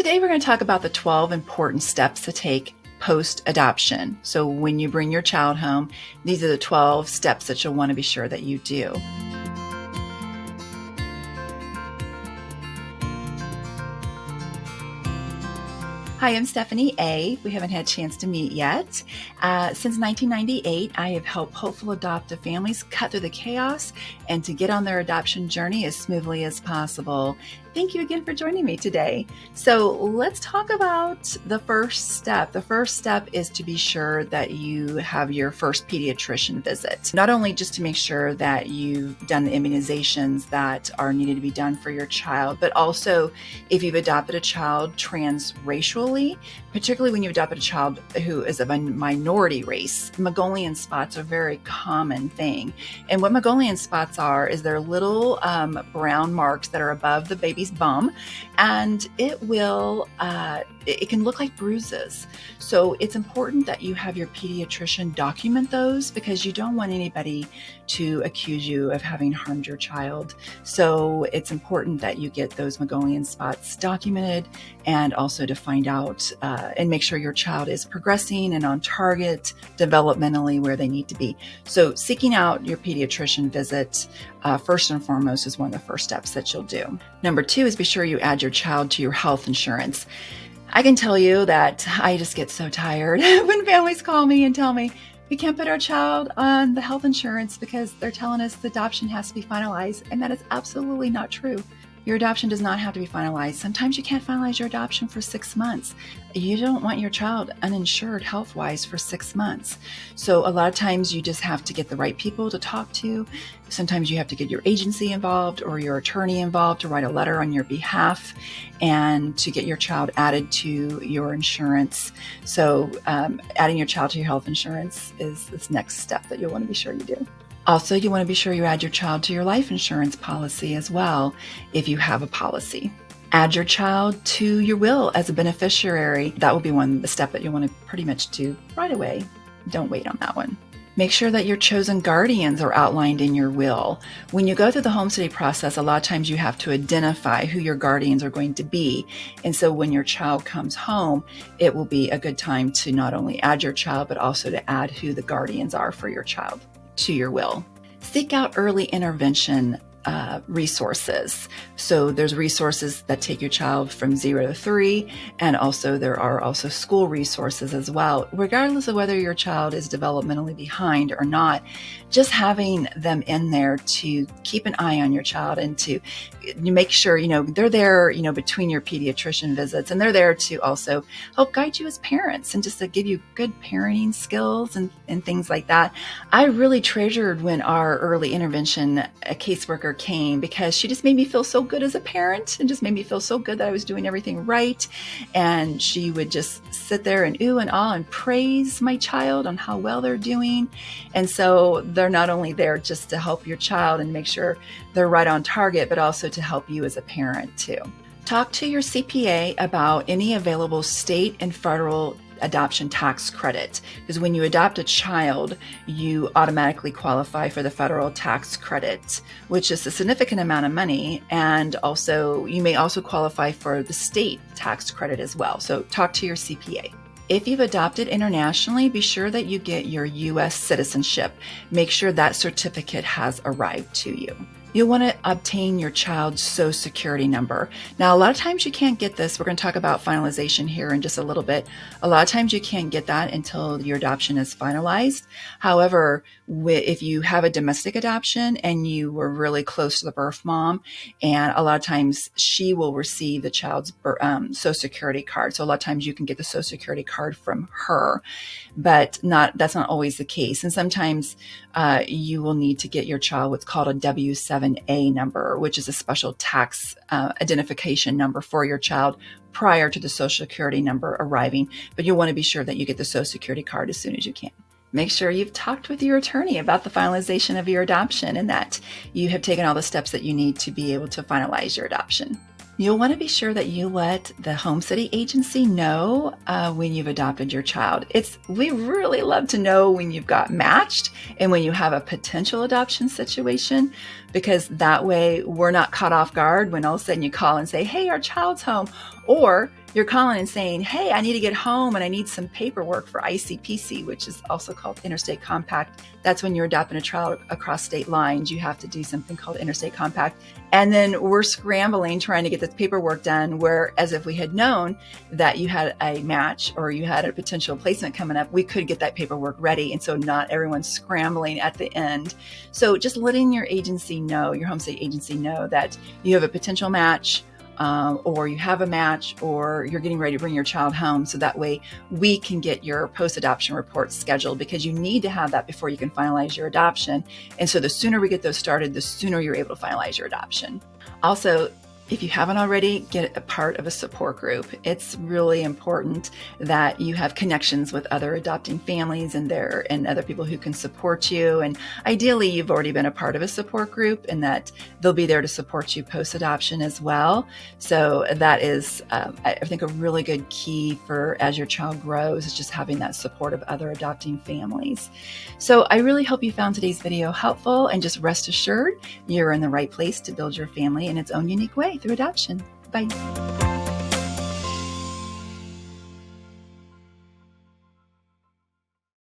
Today we're going to talk about the 12 important steps to take post-adoption. So when you bring your child home, these are the 12 steps that you'll want to be sure that you do. Hi, I'm Stephanie A. We haven't had a chance to meet yet. Since 1998, I have helped hopeful adoptive families cut through the chaos and to get on their adoption journey as smoothly as possible. Thank you again for joining me today. So let's talk about the first step. The first step is to be sure that you have your first pediatrician visit. Not only just to make sure that you've done the immunizations that are needed to be done for your child, but also if you've adopted a child transracially, particularly when you adopted a child who is of a minority race, Mongolian spots are a very common thing. And what Mongolian spots are is they're little brown marks that are above the baby's bum, and it can look like bruises. So it's important that you have your pediatrician document those, because you don't want anybody to accuse you of having harmed your child. So it's important that you get those Mongolian spots documented, and also to find out and make sure your child is progressing and on target developmentally where they need to be. So seeking out your pediatrician visit first and foremost is one of the first steps that you'll do. Number 2 is be sure you add your child to your health insurance. I can tell you that I just get so tired when families call me and tell me we can't put our child on the health insurance because they're telling us the adoption has to be finalized, and that is absolutely not true. Your adoption does not have to be finalized. Sometimes you can't finalize your adoption for 6 months. You don't want your child uninsured health-wise for 6 months. So a lot of times you just have to get the right people to talk to. Sometimes you have to get your agency involved or your attorney involved to write a letter on your behalf and to get your child added to your insurance. So adding your child to your health insurance is this next step that you'll want to be sure you do. Also, you want to be sure you add your child to your life insurance policy as well, if you have a policy. Add your child to your will as a beneficiary. That will be one step that you'll want to pretty much do right away. Don't wait on that one. Make sure that your chosen guardians are outlined in your will. When you go through the home study process, a lot of times you have to identify who your guardians are going to be. And so when your child comes home, it will be a good time to not only add your child, but also to add who the guardians are for your child to your will. Seek out early intervention resources. So there's resources that take your child from 0 to 3, and also there are also school resources as well. Regardless of whether your child is developmentally behind or not, just having them in there to keep an eye on your child and to make sure, they're there, between your pediatrician visits, and they're there to also help guide you as parents and just to give you good parenting skills and things like that. I really treasured when our early intervention caseworker came, because she just made me feel so good as a parent and just made me feel so good that I was doing everything right. And she would just sit there and ooh and ah and praise my child on how well they're doing. And so they're not only there just to help your child and make sure they're right on target, but also to help you as a parent too. Talk to your CPA about any available state and federal adoption tax credit, because when you adopt a child, you automatically qualify for the federal tax credit, which is a significant amount of money. And also, you may also qualify for the state tax credit as well. So talk to your CPA. If you've adopted internationally, be sure that you get your U.S. citizenship. Make sure that certificate has arrived to you. You'll want to obtain your child's Social Security number. Now, a lot of times you can't get this. We're going to talk about finalization here in just a little bit. A lot of times you can't get that until your adoption is finalized. However, if you have a domestic adoption and you were really close to the birth mom, and a lot of times she will receive the child's Social Security card. So a lot of times you can get the Social Security card from her, but that's not always the case. And sometimes you will need to get your child what's called a W-7A number, which is a special tax identification number for your child prior to the Social Security number arriving. But you'll want to be sure that you get the Social Security card as soon as you can. Make sure you've talked with your attorney about the finalization of your adoption and that you have taken all the steps that you need to be able to finalize your adoption. You'll want to be sure that you let the home study agency know when you've adopted your child. We really love to know when you've got matched and when you have a potential adoption situation, because that way we're not caught off guard when all of a sudden you call and say, hey, our child's home, or you're calling and saying, hey, I need to get home and I need some paperwork for ICPC, which is also called Interstate Compact. That's when you're adopting a child across state lines. You have to do something called Interstate Compact. And then we're scrambling trying to get the paperwork done, whereas if we had known that you had a match or you had a potential placement coming up, we could get that paperwork ready. And so not everyone's scrambling at the end. So just letting your agency know, your home state agency know that you have a potential match, or you have a match, or you're getting ready to bring your child home. So that way we can get your post-adoption report scheduled, because you need to have that before you can finalize your adoption. And so the sooner we get those started, the sooner you're able to finalize your adoption. Also, if you haven't already, get a part of a support group. It's really important that you have connections with other adopting families and other people who can support you. And ideally, you've already been a part of a support group, and that they'll be there to support you post-adoption as well. So that is, I think, a really good key for as your child grows, is just having that support of other adopting families. So I really hope you found today's video helpful, and just rest assured you're in the right place to build your family in its own unique way through adoption. Bye.